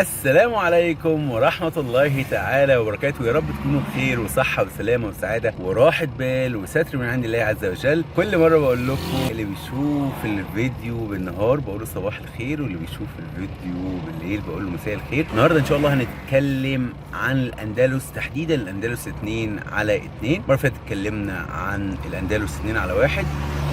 السلام عليكم ورحمة الله تعالى وبركاته. يا رب تكونوا بخير وصحة وسلامة وسعادة وراحة بال وستر من عند الله عز وجل. كل مرة بقول لكم اللي بيشوف الفيديو بالنهار بقول له صباح الخير، واللي بيشوف الفيديو بالليل بقول له مساء الخير. النهارده ان شاء الله هنتكلم عن الاندلس، تحديدا الاندلس 2/2. مرة فاتت اتكلمنا عن الاندلس 2/1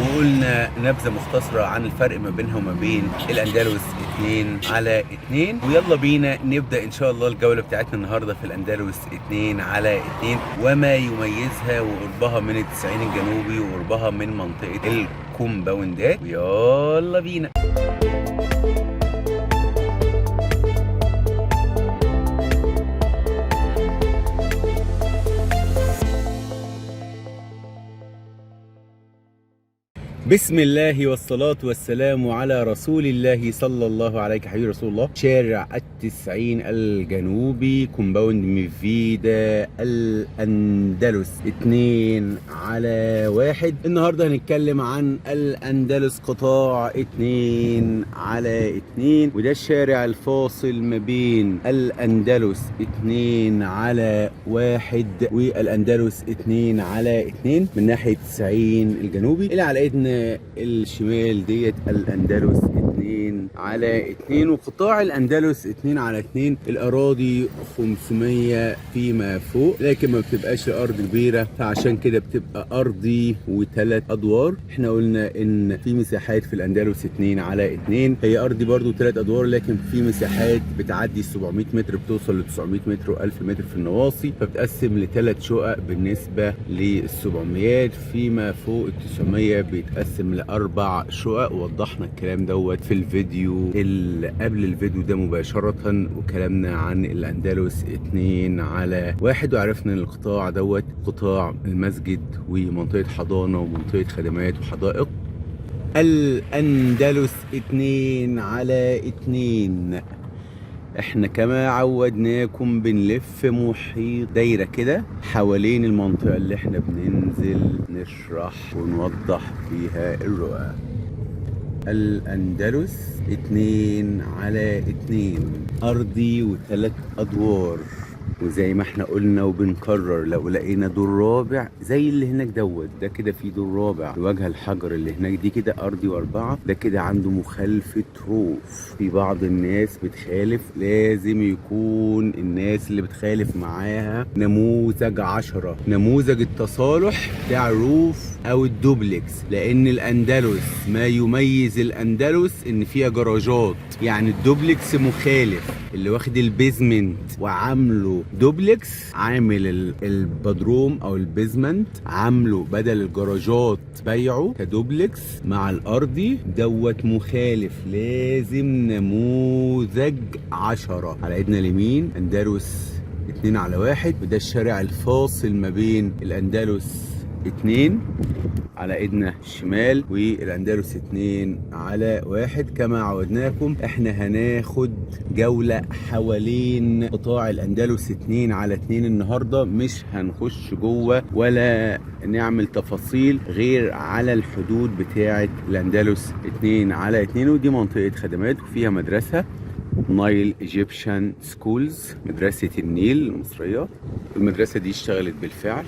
وقلنا نبذة مختصرة عن الفرق ما بينها وما بين الاندلس 2/2. ويلا بينا نبدأ ان شاء الله الجولة بتاعتنا النهاردة في الاندلس 2/2 وما يميزها وقربها من التسعين الجنوبي وقربها من منطقة الكومباوندات. ويلا بينا. بسم الله والصلاة والسلام على رسول الله صلى الله عليه حبيبي رسول الله. شارع التسعين الجنوبي، كومباوند ميفيدا، الأندلس 2/1. النهاردة هنتكلم عن الأندلس قطاع 2/2، وده الشارع الفاصل ما بين الأندلس 2/1 والأندلس 2/2 من ناحية التسعين الجنوبي. اللي على ايدنا الشمال ديت الأندلس 2/2. وقطاع الأندلس 2/2 الأراضي 500 فيما فوق، لكن ما بتبقاش أرض كبيرة، فعشان كده بتبقى أرضي وثلاث أدوار. احنا قلنا إن في مساحات في الأندلس 2/2 هي أرضي برضو 3 أدوار، لكن في مساحات بتعدي 700 متر، بتوصل ل 900 متر و1000 متر في النواصي، فبتقسم لثلاث شقق بالنسبة لل 700. فيما فوق ال 900 بيتقسم ل4 شقق، ووضحنا الكلام دوت في الفيديو اللي قبل الفيديو ده مباشرة، وكلامنا عن الأندلس 2/1، وعرفنا ان القطاع دوت قطاع المسجد ومنطقة حضانة ومنطقة خدمات وحدائق. الأندلس 2/2 احنا كما عودناكم بنلف محيط دايرة كده حوالين المنطقة اللي احنا بننزل نشرح ونوضح فيها الرؤى. الأندلس 2/2 أرضي وثلاث أدوار، وزي ما احنا قلنا وبنكرر لو لقينا دور رابع زي اللي هناك دوت، ده كده في دور رابع وجه الحجر اللي هناك دي كده أرضي و4، ده كده عنده مخالفة روف. في بعض الناس بتخالف، لازم يكون الناس اللي بتخالف معاها نموذج 10، نموذج التصالح بتاع الروف أو الدوبلكس، لأن الأندلس ما يميز الأندلس إن فيها جراجات. يعني الدوبلكس مخالف، اللي واخد البيزمنت وعامله دوبلكس، عامل البدروم او البيزمنت عامله بدل الجراجات بيعه كدوبلكس مع الارضي دوت مخالف، لازم نموذج 10. على ايدنا اليمين اندلس 2/1، وده الشارع الفاصل ما بين الاندلس 2 على ايدنا الشمال والاندلس 2/1. كما عودناكم احنا هناخد جولة حوالين قطاع الاندلس 2/2 النهاردة، مش هنخش جوه ولا نعمل تفاصيل غير على الحدود بتاعة الاندلس 2/2. ودي منطقة خدمات وفيها مدرسة نايل ايجيبشن سكولز، مدرسة النيل المصرية. المدرسة دي اشتغلت بالفعل.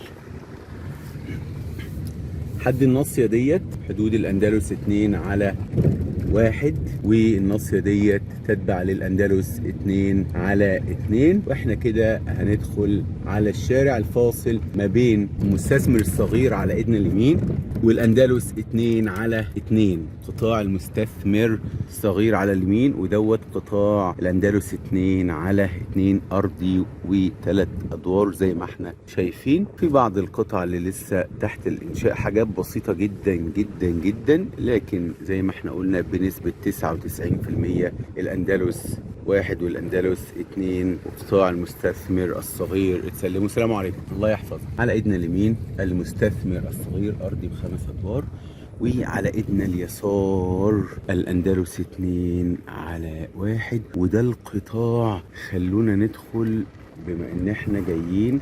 حد الناصية ديت حدود الأندلس 2/1، والناصية ديت تتبع للأندلس 2/2. واحنا كده هندخل على الشارع الفاصل ما بين المستثمر الصغير على ايدنا اليمين والأندلس 2/2. قطاع المستثمر الصغير على اليمين، ودوت قطاع الأندلس 2/2 أرضي وثلاث أدوار زي ما احنا شايفين. في بعض القطع اللي لسه تحت الإنشاء، حاجات بسيطة جدا جدا جدا، لكن زي ما احنا قلنا بنسبة 99% الأندلس 1 والأندلس 2 وقطاع المستثمر الصغير اتسلموا. السلام عليكم، الله يحفظك. على ايدنا اليمين المستثمر الصغير أرضي ب5 أدوار، وعلى ايدنا اليسار الأندلس 2/1، وده القطاع. خلونا ندخل بما ان احنا جايين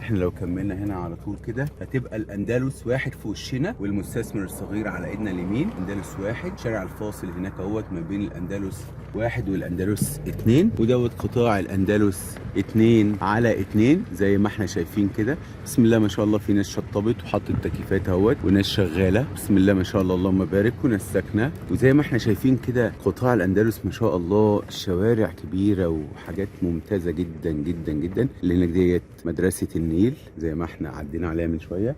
احنا لو كملنا هنا على طول كده هتبقى الاندلس واحد في وشنا، والمستثمر الصغير على ايدنا اليمين. اندلس واحد، شارع الفاصل هناك اهوت ما بين الاندلس واحد والاندلس اتنين، ودوت قطاع الاندلس اتنين على اتنين زي ما احنا شايفين كده. بسم الله ما شاء الله، في ناس شطبت وحطت تكييفات اهوت، وناس شغاله بسم الله ما شاء الله اللهم بارك، وناس ساكنه. وزي ما احنا شايفين كده قطاع الاندلس ما شاء الله، الشوارع كبيره وحاجات ممتازه جدا جدا جدا. اللي هناك ديت مدرسه النيل زي ما احنا عدينا عليها من شويه.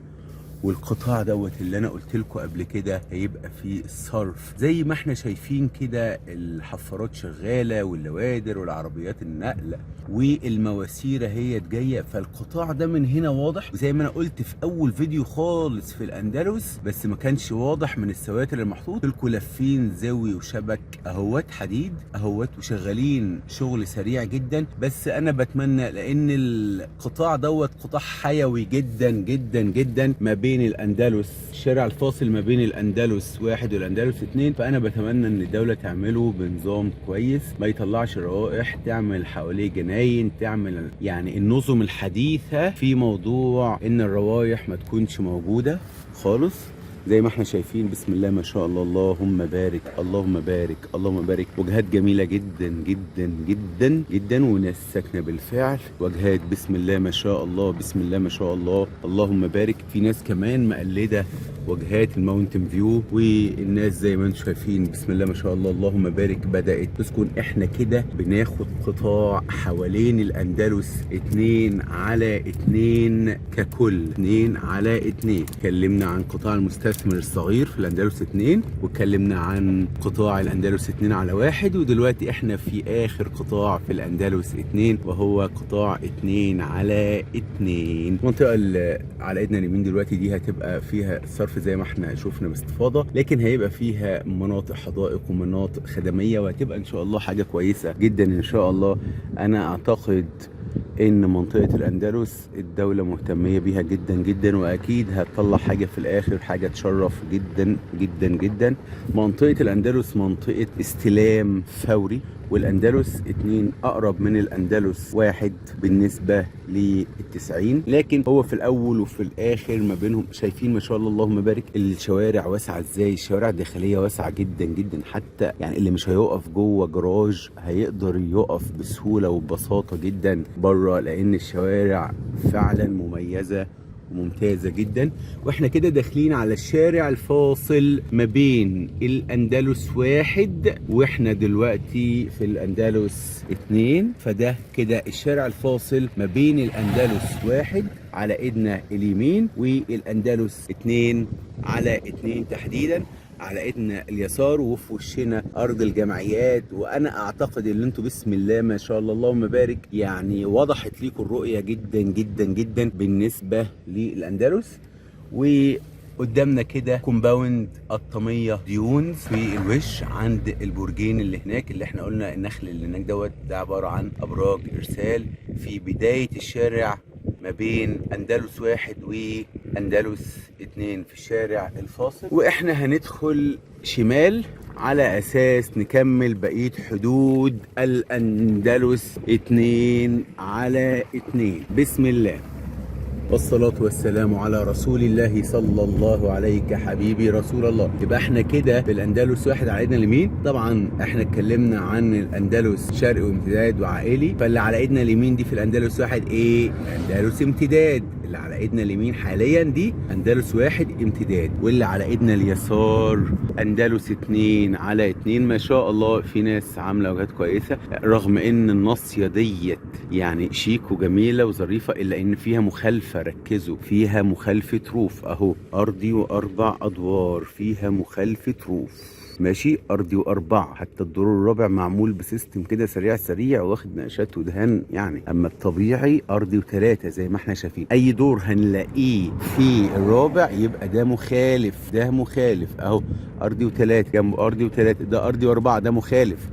والقطاع دوت اللي انا قلت لكم قبل كده هيبقى فيه الصرف زي ما احنا شايفين كده، الحفارات شغاله واللوادر والعربيات النقل والمواسير هي جايه. فالقطاع ده من هنا واضح، وزي ما انا قلت في اول فيديو خالص في الاندلس بس ما كانش واضح من السواتر المحطوط لكم، لافين زاوي وشبك اهوت حديد اهوت، وشغالين شغل سريع جدا. بس انا بتمنى لان القطاع دوت قطاع حيوي جدا جدا جدا ما بين الاندلس، الشارع الفاصل ما بين الاندلس واحد والاندلس اتنين. فانا بتمنى ان الدوله تعمله بنظام كويس، ما يطلعش روائح، تعمل حواليه جناين، تعمل يعني النظم الحديثه في موضوع ان الروائح ما تكونش موجوده خالص. زي ما احنا شايفين بسم الله ما شاء الله اللهم بارك اللهم بارك اللهم بارك. وجهات جميله جدا جدا جدا جدا، وناس ساكنه بالفعل. وجهات بسم الله ما شاء الله بسم الله ما شاء الله اللهم بارك. في ناس كمان مقلده وجهات الماونتن فيو، والناس زي ما انتم شايفين بسم الله ما شاء الله اللهم بارك بدات تسكن. احنا كده بناخد قطاع حوالين الاندلس 2 على 2 ككل، 2 على 2. اتكلمنا عن قطاع المستثمر الصغير في الاندلس 2، واتكلمنا عن قطاع الاندلس 2 على 1، ودلوقتي احنا في اخر قطاع في الاندلس 2 وهو قطاع 2 على 2. المنطقه اللي على ايدنا اليمين دلوقتي دي هتبقى فيها صرف زي ما احنا شفنا باستفاضه، لكن هيبقى فيها مناطق حدائق ومناطق خدميه، وهتبقى ان شاء الله حاجه كويسه جدا ان شاء الله. انا اعتقد ان منطقة الاندلس الدولة مهتمية بيها جدا جدا، واكيد هتطلع حاجة في الاخر، حاجة تشرف جدا جدا جدا. منطقة الاندلس منطقة استلام فوري، والاندلس 2 اقرب من الاندلس 1 بالنسبة لل90، لكن هو في الاول وفي الاخر ما بينهم. شايفين ما شاء الله اللهم بارك الشوارع واسعة ازاي، الشوارع الداخلية واسعة جدا جدا، حتى يعني اللي مش هيقف جوه جراج هيقدر يقف بسهولة وببساطة جدا بره، لان الشوارع فعلا مميزة ممتازة جدا. واحنا كده داخلين على الشارع الفاصل ما بين الاندلس 1 واحنا دلوقتي في الاندلس 2، فده كده الشارع الفاصل ما بين الاندلس 1 على ايدنا اليمين والاندلس 2 على 2 تحديدا على ايدنا اليسار، وفي وشنا ارض الجمعيات. وانا اعتقد ان انتوا بسم الله ما شاء الله اللهم بارك يعني وضحت ليكم الرؤيه جدا جدا جدا بالنسبه للاندلس. وقدامنا كده كومباوند قطاميه ديونز في الوش عند البرجين اللي هناك، اللي احنا قلنا النخل اللي هناك دوت ده عباره عن ابراج ارسال في بدايه الشارع ما بين اندلس 1 واندلس 2 في الشارع الفاصل. واحنا هندخل شمال على اساس نكمل بقية حدود الاندلس 2 على 2. بسم الله والصلاة والسلام على رسول الله صلى الله عليك حبيبي رسول الله. يبقى احنا كده في الاندلس 1 على ايدنا اليمين. طبعا احنا اتكلمنا عن الاندلس شرقي وامتداد وعائلي، فاللي على ايدنا اليمين دي في الاندلس 1 ايه؟ اندلس امتداد. اللي على ايدنا اليمين حاليا دي اندلس 1 امتداد، واللي على ايدنا اليسار اندلس 2 على 2. ما شاء الله في ناس عامله وجهات كويسه، رغم ان الناصيه ديت يعني شيك وجميله وظريفه، الا ان فيها مخالفه. ركزوا، فيها مخالفه روف اهو، ارضي واربع ادوار، فيها مخالفه روف ماشي، ارضي واربعه. حتى الدور الرابع معمول بسيستم كده سريع سريع واخد نقشات ودهان يعني. اما الطبيعي ارضي وثلاثه زي ما احنا شايفين. اي دور هنلاقيه في الرابع يبقى ده مخالف، ده مخالف اهو، ارضي وثلاثه جنب ارضي وثلاثه، ده ارضي واربعه، ده مخالف.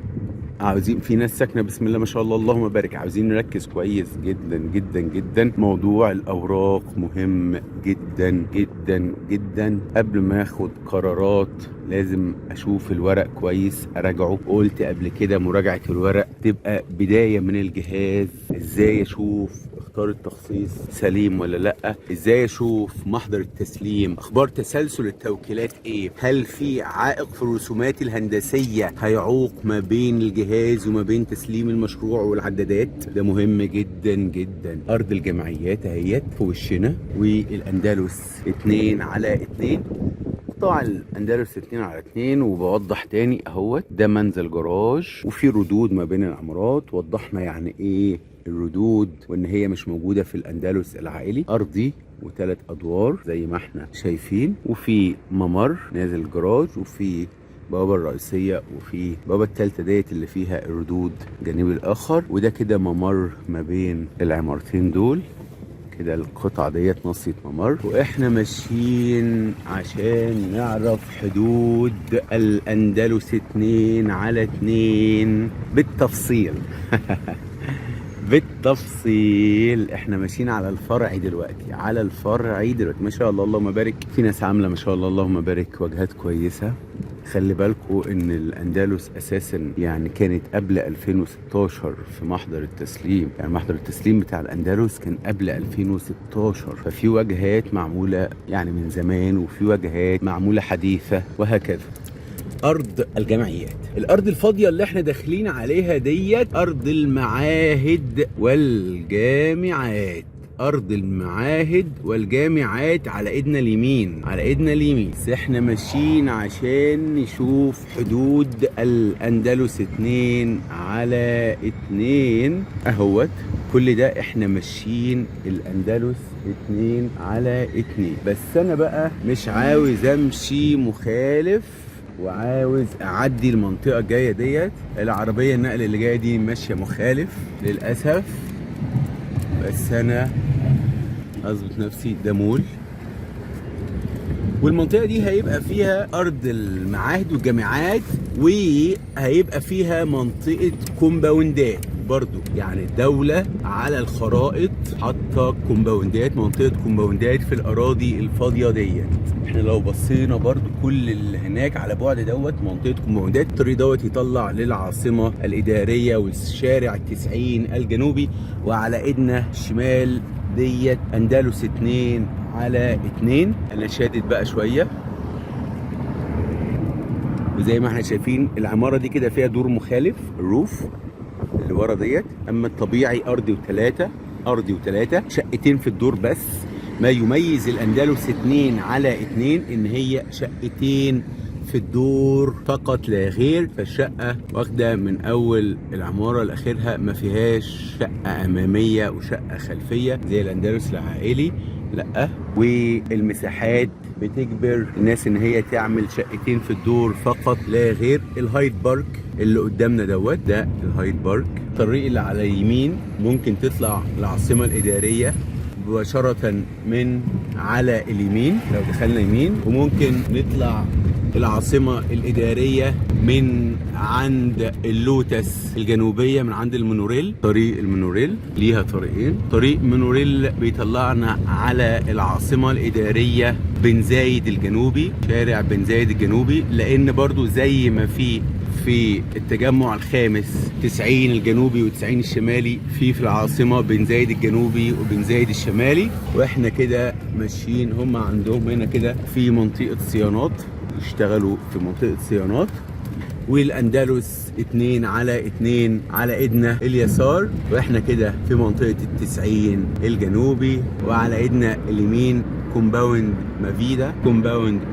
عاوزين في ناس ساكنه بسم الله ما شاء الله اللهم بارك، عاوزين نركز كويس جدا جدا جدا. موضوع الاوراق مهم جدا جدا جدا. قبل ما اخد قرارات لازم اشوف الورق كويس، اراجعه. قلت قبل كده مراجعه الورق تبقى بدايه من الجهاز. ازاي اشوف اختار التخصيص سليم ولا لا، ازاي اشوف محضر التسليم، اخبار تسلسل التوكيلات ايه، هل في عائق في الرسومات الهندسيه هيعوق ما بين الجهاز وما بين تسليم المشروع والعدادات. ده مهم جدا جدا. ارض الجمعيات اهيت في وشنا، والاندلس 2/2. قطاع الاندلس 2/2. وبوضح تاني اهوت، ده منزل جراج وفي ردود ما بين العمارات. وضحنا يعني ايه الردود وان هي مش موجوده في الاندلس العائلي. ارضي و3 ادوار زي ما احنا شايفين، وفي ممر نازل جراج، وفي بوابة الرئيسية، وفي بوابة التالتة ديت اللي فيها الردود الجانب الآخر. وده كده ممر ما بين العمارتين دول، كده القطعة ديت نصية ممر. واحنا ماشيين عشان نعرف حدود الأندلس 2/2 بالتفصيل. بالتفصيل. احنا ماشيين على الفرع دلوقتي، ما شاء الله اللهم بارك. في ناس عامله ما شاء الله اللهم بارك واجهات كويسه. خلي بالكم ان الاندلس اساسا يعني كانت قبل 2016 في محضر التسليم، يعني محضر التسليم بتاع الاندلس كان قبل 2016. ففي واجهات معموله يعني من زمان، وفي واجهات معموله حديثه وهكذا. ارض الجمعيات، الارض الفاضيه اللي احنا داخلين عليها ديت ارض المعاهد والجامعات. ارض المعاهد والجامعات على ايدنا اليمين، بس احنا ماشيين عشان نشوف حدود الاندلس 2/2 اهوت. كل ده احنا ماشيين الاندلس 2/2. بس انا بقى مش عاوز امشي مخالف، وعاوز اعدي المنطقه الجايه ديت. العربيه النقل اللي جايه دي ماشيه مخالف للاسف، بس انا اظبط نفسي. ده مول، والمنطقه دي هيبقى فيها ارض المعاهد والجامعات، وهيبقى فيها منطقه كومباوندات برضو. يعني الدولة على الخرائط حاطة كومباوندات، منطقة كومباوندات في الأراضي الفاضية ديت. احنا لو بصينا برضو كل اللي هناك على بعد دوت منطقة كومباوندات. الطريق دوت يطلع للعاصمة الإدارية والشارع 90 الجنوبي. وعلى ايدنا الشمال ديت أندلس 2/2. أنا شادد بقى شوية، وزي ما احنا شايفين العمارة دي كده فيها دور مخالف، الروف اللي ورا ديت. اما الطبيعي ارضي و3 شقتين في الدور بس. ما يميز الاندلس 2/2 ان هي شقتين في الدور فقط لا غير. فالشقه واخده من اول العماره لاخرها، ما فيهاش شقه اماميه وشقه خلفيه زي الاندلس العائلي، لا. والمساحات بتجبر الناس ان هي تعمل شقتين في الدور فقط لا غير. الهايد بارك اللي قدامنا دوت، ده الهايد بارك. الطريق اللي على اليمين ممكن تطلع العاصمة الإدارية مباشرة من على اليمين لو دخلنا يمين، وممكن نطلع العاصمة الإدارية من عند اللوتس الجنوبية، من عند المونوريل. طريق المونوريل ليها طريقين. طريق مونوريل بيطلعنا على العاصمة الإدارية بن زايد الجنوبي، شارع بن زايد الجنوبي. لأن برضو زي ما في التجمع الخامس 90 الجنوبي و90 الشمالي، في العاصمة بن زايد الجنوبي وبن زايد الشمالي. واحنا كده ماشيين، هم عندهم هنا كده في منطقة صيانات، يشتغلوا في منطقة صيانات. والاندلس 2/2 على ايدنا اليسار، واحنا كده في منطقة 90 الجنوبي. وعلى ايدنا اليمين كومباوند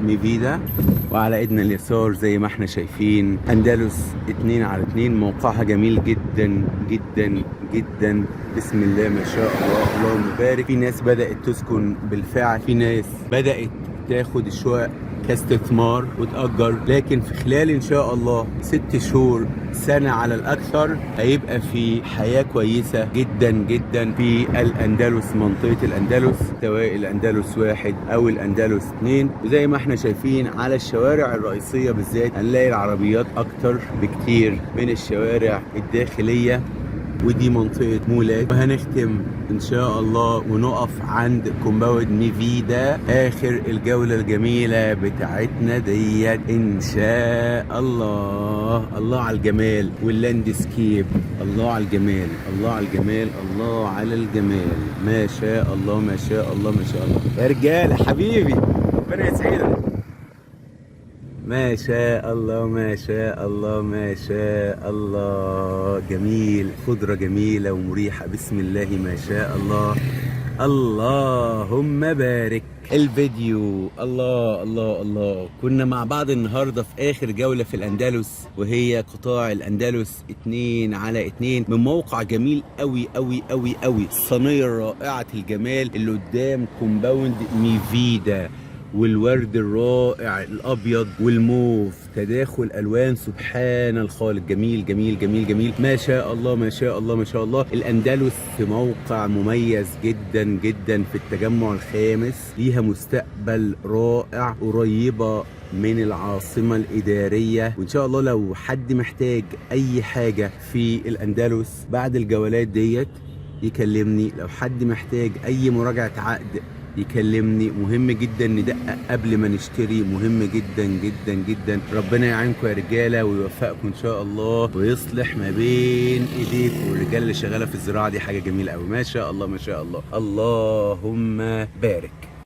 ميفيدا. وعلى ايدنا اليسار زي ما احنا شايفين اندلس 2/2. موقعها جميل جدا جدا جدا، بسم الله ما شاء الله اللهم بارك. في ناس بدأت تسكن بالفعل، في ناس بدأت تاخد الشقق كاستثمار وتأجر. لكن في خلال ان شاء الله 6 شهور سنة على الأكثر هيبقى في حياة كويسة جدا جدا في الأندلس، منطقة الأندلس، سواء الأندلس 1 أو الأندلس 2. وزي ما احنا شايفين على الشوارع الرئيسية بالذات هنلاقي العربيات أكتر بكتير من الشوارع الداخلية. ودي منطقة مولات، وهنختم ان شاء الله ونقف عند كومباوند ميفيدا اخر الجولة الجميلة بتاعتنا ديت ان شاء الله. الله على الجمال واللاندسكيب، الله على الجمال، الله على الجمال، الله على الجمال، ما شاء الله ما شاء الله ما شاء الله. يا رجالة حبيبي ربنا يسعدك، ما شاء الله ما شاء الله ما شاء الله. جميل، خضرة جميلة ومريحة، بسم الله ما شاء الله. اللهم بارك. الفيديو الله الله الله. كنا مع بعض النهاردة في آخر جولة في الأندلس، وهي قطاع الأندلس 2/2 من موقع جميل قوي قوي قوي قوي. الصينية رائعة الجمال اللي قدام كومباوند ميفيدا، والورد الرائع الابيض والموف، تداخل الوان سبحان الخالق. جميل جميل جميل جميل، ما شاء الله ما شاء الله ما شاء الله. الاندلس في موقع مميز جدا جدا في التجمع الخامس، ليها مستقبل رائع، قريبه من العاصمة الإدارية. وإن شاء الله لو حد محتاج أي حاجة في الأندلس بعد الجولات ديت يكلمني، لو حد محتاج أي مراجعة عقد يكلمني. مهم جدا ندقق قبل ما نشتري، مهم جدا جدا جدا. ربنا يعينكم يا رجاله ويوفقكم ان شاء الله، ويصلح ما بين ايديكم. والرجاله اللي شغاله في الزراعه دي حاجه جميله قوي، ما شاء الله ما شاء الله. اللهم بارك.